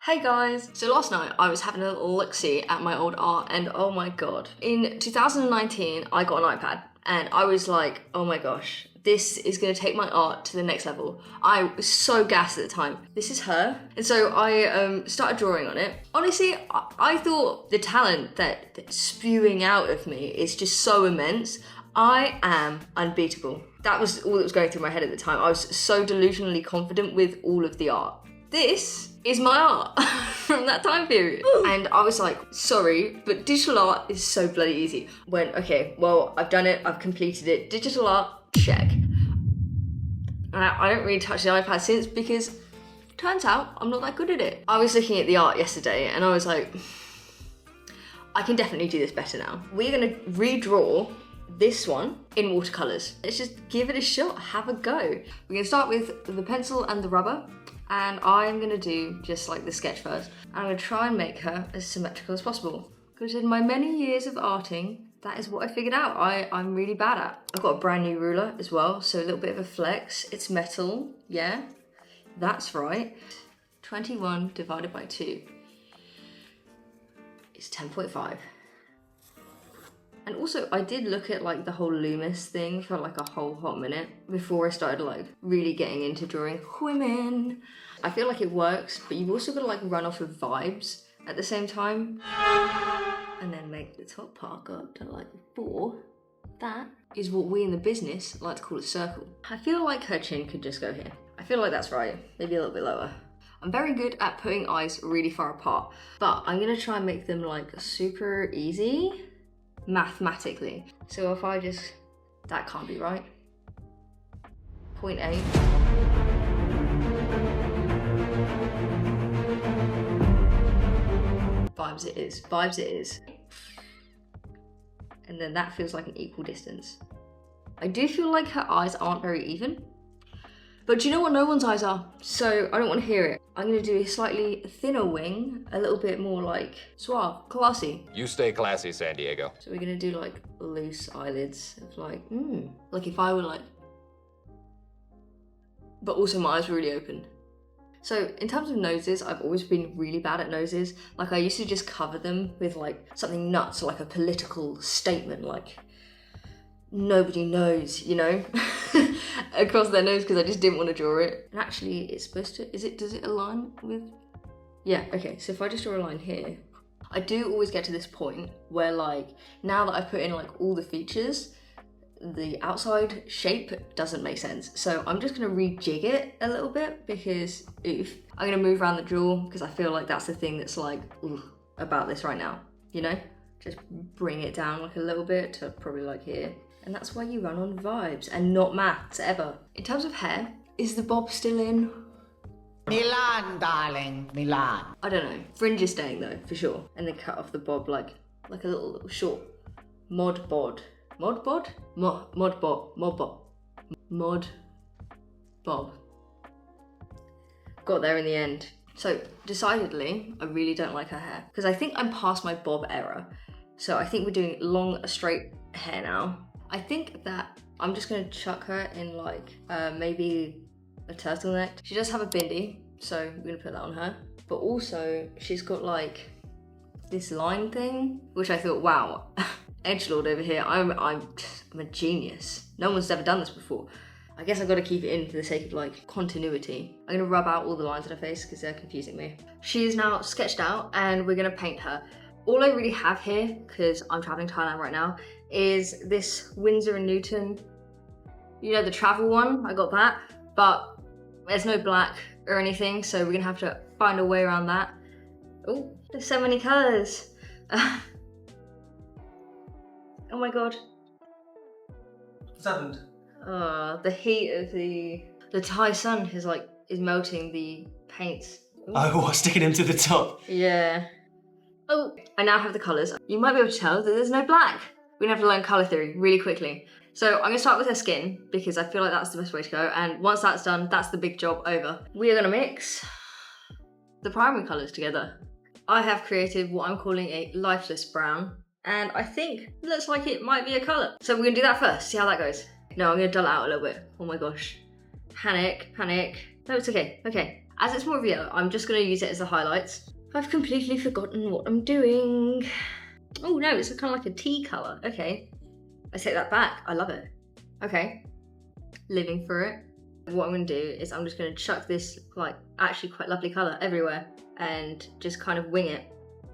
Hey guys! So last night I was having a little look-see at my old art and oh my god. In 2019 I got an iPad and I was like, oh my gosh, this is going to take my art to the next level. I was so gassed at the time. This is her. And so I started drawing on it. Honestly, I thought the talent that's spewing out of me is just so immense. I am unbeatable. That was all that was going through my head at the time. I was so delusionally confident with all of the art. This is my art from that time period. And I was like, sorry, but digital art is so bloody easy. Went, okay, well, I've done it, I've completed it. Digital art, check. And I don't really touch the iPad since because turns out I'm not that good at it. I was looking at the art yesterday and I was like, I can definitely do this better now. We're gonna redraw this one in watercolors. Let's just give it a shot, have a go. We're gonna start with the pencil and the rubber. And I'm gonna do just like the sketch first. I'm gonna try and make her as symmetrical as possible. Because in my many years of arting, that is what I figured out I'm really bad at. I've got a brand new ruler as well, so a little bit of a flex. It's metal, yeah, that's right. 21 divided by 2 is 10.5. And also, I did look at like the whole Loomis thing for like a whole hot minute before I started like really getting into drawing women. I feel like it works, but you've also got to like run off of vibes at the same time. And then make the top part go up to like 4. That is what we in the business like to call a circle. I feel like her chin could just go here. I feel like that's right, maybe a little bit lower. I'm very good at putting eyes really far apart, but I'm gonna try and make them like super easy. Mathematically. So if I just, that can't be right. 0.8. Vibes it is, vibes it is. And then that feels like an equal distance. I do feel like her eyes aren't very even. But do you know what no one's eyes are? So I don't want to hear it. I'm going to do a slightly thinner wing, a little bit more like suave, classy. You stay classy, San Diego. So we're going to do like loose eyelids of like, like if I were like, but also my eyes were really open. So in terms of noses, I've always been really bad at noses. Like I used to just cover them with like something nuts, like a political statement, like nobody knows, you know, across their nose because I just didn't want to draw it. And actually it's supposed to, does it align with? Yeah, okay, so if I just draw a line here, I do always get to this point where like, now that I've put in like all the features, the outside shape doesn't make sense. So I'm just gonna rejig it a little bit because oof. I'm gonna move around the jaw because I feel like that's the thing that's like, ooh, about this right now, you know? Just bring it down like a little bit to probably like here. And that's why you run on vibes and not maths ever. In terms of hair, is the bob still in? Milan, darling, Milan. I don't know. Fringe is staying though, for sure. And then cut off the bob like a little short mod bod. Mod bod? Mod bob. Mod bob. Mod bob. Got there in the end. So decidedly, I really don't like her hair because I think I'm past my bob era. So I think we're doing long, straight hair now. I think that I'm just gonna chuck her in like maybe a turtleneck. She does have a bindi, so we're gonna put that on her. But also she's got like this line thing, which I thought, wow, edgelord over here. I'm a genius. No one's ever done this before. I guess I've got to keep it in for the sake of like continuity. I'm gonna rub out all the lines on her face because they're confusing me. She is now sketched out and we're gonna paint her. All I really have here, because I'm traveling to Thailand right now, is this Windsor and Newton, you know, the travel one, I got that, but there's no black or anything, so we're gonna have to find a way around that. Oh, there's so many colors. Oh my God. What's happened? The heat of the Thai sun is melting the paints. Ooh. Oh, sticking him to the top. Yeah. Oh, I now have the colours. You might be able to tell that there's no black. We're gonna have to learn colour theory really quickly. So I'm gonna start with her skin because I feel like that's the best way to go. And once that's done, that's the big job over. We are gonna mix the primary colours together. I have created what I'm calling a lifeless brown. And I think it looks like it might be a colour. So we're gonna do that first, see how that goes. No, I'm gonna dull it out a little bit. Oh my gosh. Panic, panic. No, it's okay, okay. As it's more of a yellow, I'm just gonna use it as the highlights. I've completely forgotten what I'm doing. Oh no, it's kind of like a tea color. Okay, I take that back. I love it. Okay, living for it. What I'm gonna do is I'm just gonna chuck this like actually quite lovely color everywhere and just kind of wing it.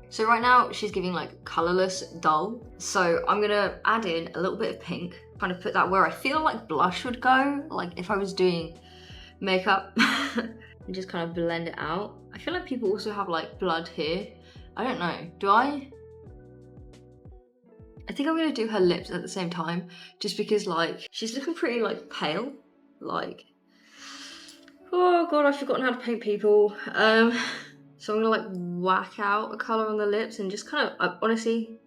So right now she's giving like colorless dull. So I'm gonna add in a little bit of pink, kind of put that where I feel like blush would go, like if I was doing makeup, and just kind of blend it out. I feel like people also have like blood here. I don't know, do I? I think I'm gonna do her lips at the same time, just because like she's looking pretty like pale, like, oh god, I've forgotten how to paint people. So I'm gonna like whack out a color on the lips and just kind of, honestly,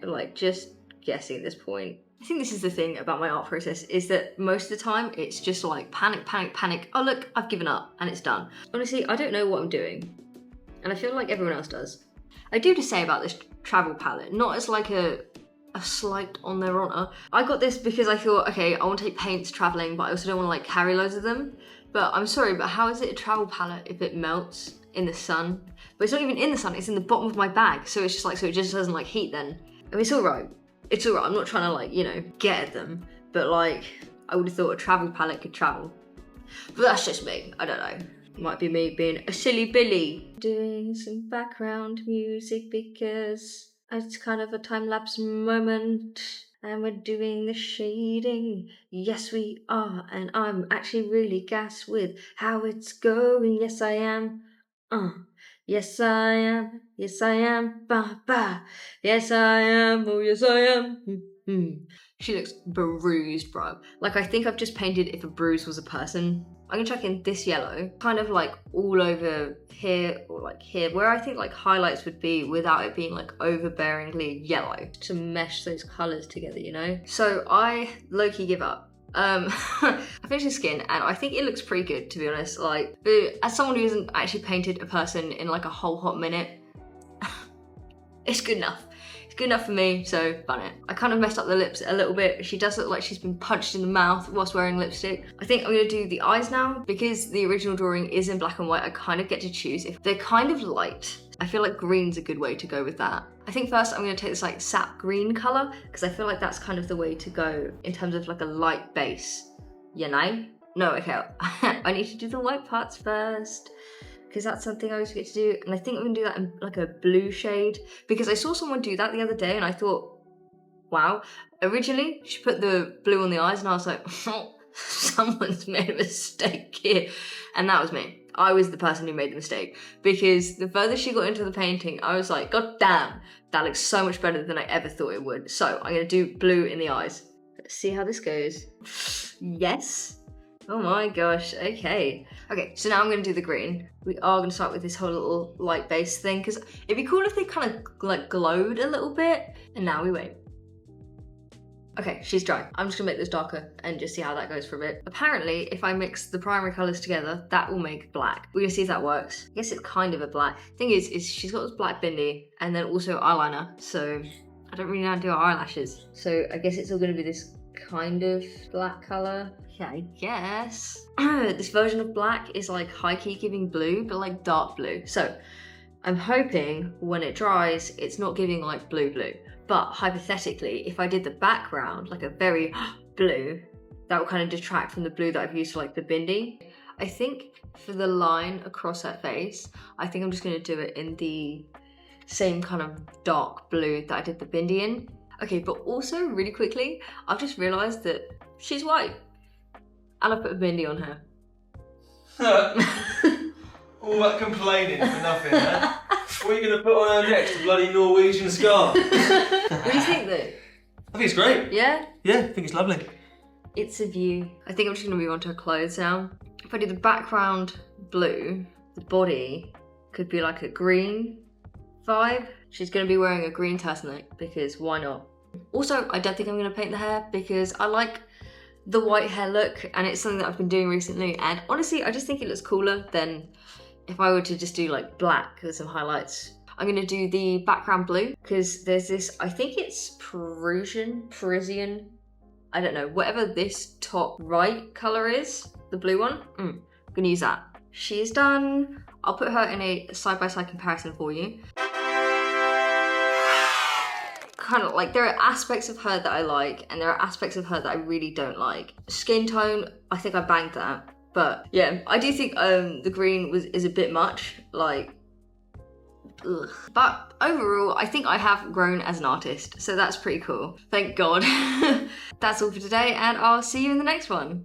like just guessing at this point. I think this is the thing about my art process, is that most of the time it's just like panic, panic, panic. Oh look, I've given up and it's done. Honestly, I don't know what I'm doing. And I feel like everyone else does. I do just say about this travel palette, not as like a slight on their honor. I got this because I thought, okay, I want to take paints traveling, but I also don't want to like carry loads of them. But I'm sorry, but how is it a travel palette if it melts in the sun? But it's not even in the sun, it's in the bottom of my bag. So it's just like, so it just doesn't like heat then. I mean, it's all right. It's all right, I'm not trying to like, you know, get at them. But like, I would have thought a travel palette could travel. But that's just me, I don't know. Might be me being a silly Billy. Doing some background music because it's kind of a time-lapse moment. And we're doing the shading. Yes, we are. And I'm actually really gassed with how it's going. Yes, I am. Yes, I am. Yes, I am. Ba, ba. Yes, I am. Oh, yes, I am. She looks bruised, bro. Like, I think I've just painted if a bruise was a person. I'm gonna chuck in this yellow, kind of like all over here or like here, where I think like highlights would be without it being like overbearingly yellow, to mesh those colors together, you know? So I low-key give up. I finished the skin and I think it looks pretty good, to be honest. Like, but as someone who hasn't actually painted a person in like a whole hot minute, it's good enough. It's good enough for me, so bun it. I kind of messed up the lips a little bit. She does look like she's been punched in the mouth whilst wearing lipstick. I think I'm gonna do the eyes now. Because the original drawing is in black and white, I kind of get to choose if they're kind of light. I feel like green's a good way to go with that. I think first I'm gonna take this like sap green color, because I feel like that's kind of the way to go in terms of like a light base, you know? No, okay, I need to do the white parts first, because that's something I always forget to do. And I think I'm gonna do that in like a blue shade, because I saw someone do that the other day and I thought, wow. Originally, she put the blue on the eyes and I was like, oh, someone's made a mistake here. And that was me. I was the person who made the mistake, because the further she got into the painting, I was like, god damn, that looks so much better than I ever thought it would. So I'm gonna do blue in the eyes. Let's see how this goes. Yes. Oh my gosh, okay. Okay, so now I'm gonna do the green. We are gonna start with this whole little light base thing, because it'd be cool if they kind of like glowed a little bit. And now we wait. Okay, she's dry. I'm just gonna make this darker and just see how that goes for a bit. Apparently, if I mix the primary colors together, that will make black. We're gonna see if that works. I guess it's kind of a black. Thing is she's got this black bindi and then also eyeliner, so I don't really know how to do her eyelashes. So I guess it's all gonna be this kind of black color. Yeah, I guess. This version of black is like high-key giving blue, but like dark blue. So I'm hoping when it dries, it's not giving like blue. But hypothetically, if I did the background, like a very blue, that would kind of detract from the blue that I've used for like the bindi. I think for the line across her face, I think I'm just gonna do it in the same kind of dark blue that I did the bindi in. Okay, but also really quickly, I've just realized that she's white. And I put a bindi on her. All that complaining for nothing, huh? What are you going to put on her next? A bloody Norwegian scarf? What do you think though? I think it's great. Yeah? Yeah, I think it's lovely. It's a view. I think I'm just going to move on to her clothes now. If I do the background blue, the body could be like a green vibe. She's going to be wearing a green turtleneck because why not? Also, I don't think I'm going to paint the hair because I like the white hair look and it's something that I've been doing recently, and honestly I just think it looks cooler than if I were to just do like black with some highlights. I'm gonna do the background blue because there's this, I think it's Parisian, I don't know, whatever this top right color is, the blue one, I'm gonna use that. She's done. I'll put her in a side-by-side comparison for you. Kind of like, there are aspects of her that I like, and there are aspects of her that I really don't like. Skin tone, I think I banged that. But yeah, I do think the green is a bit much, like, ugh. But overall, I think I have grown as an artist, so that's pretty cool. Thank God. That's all for today, and I'll see you in the next one.